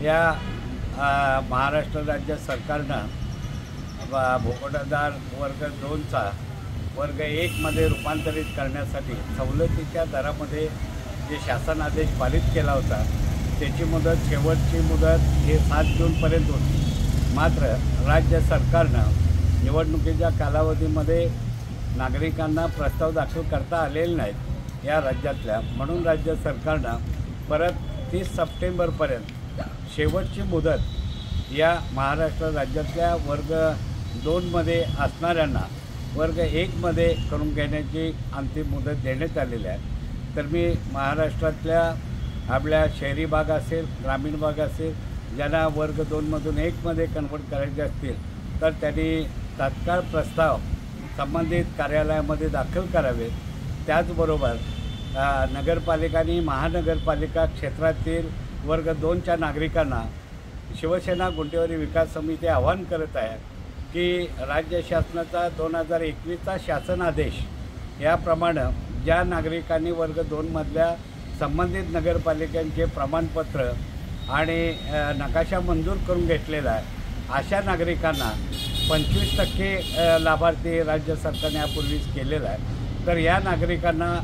या महाराष्ट्र राज्य सरकारनं भोगोटादार वर्ग 2चा वर्ग 1मध्ये रूपांतरित करण्यासाठी सवलतीच्या दरामध्ये जे शासन आदेश पारित केला होता त्याची मुदत शेवटची मुदत हे 7 जूनपर्यंत होती। मात्र राज्य सरकारनं निवडणुकीच्या कालावधीमध्ये नागरिकांना प्रस्ताव दाखल करता आलेले नाहीत या राज्यातल्या, म्हणून राज्य सरकारनं परत 30 सप्टेंबरपर्यंत शेवटची मुदत या महाराष्ट्र राज्यातल्या वर्ग 2मध्ये असणाऱ्यांना वर्ग 1मध्ये करून घेण्याची अंतिम मुदत देण्यात आलेली आहे। तर मी महाराष्ट्रातल्या आपल्या शहरी भाग असेल, ग्रामीण भाग असेल, ज्यांना वर्ग 2मधून 1मध्ये कन्वर्ट करायचे असतील तर त्यांनी तात्काळ प्रस्ताव संबंधित कार्यालयामध्ये दाखल करावेत। त्याचबरोबर नगरपालिका आणि महानगरपालिका क्षेत्रातील वर्ग 2च्या नागरिकांना शिवसेना गुंटेवारी विकास समिती आवाहन करत आहे की राज्य शासनाचा 2021चा शासन आदेश याप्रमाणे ज्या नागरिकांनी वर्ग 2मधल्या संबंधित नगरपालिकांचे प्रमाणपत्र आणि नकाशा मंजूर करून घेतलेला आहे अशा नागरिकांना 25% लाभार्थी राज्य सरकारने यापूर्वीच केलेला आहे। तर या नागरिकांना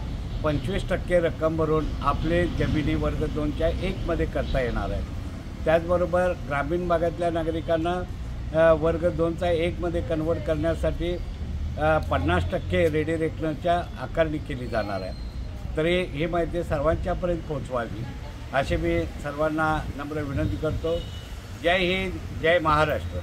25% रक्कम भरून आपले जमिनी वर्ग 2च्या 1मध्ये करता येणार आहे। त्याचबरोबर ग्रामीण भागातल्या नागरिकांना वर्ग 2चा 1मध्ये कन्वर्ट करण्यासाठी 50% रेडिरेक्शनच्या आकारणी केली जाणार आहे। तरी ही माहिती सर्वांच्यापर्यंत पोहोचवावी अशी मी सर्वांना नम्र विनंती करतो। जय हिंद, जय महाराष्ट्र।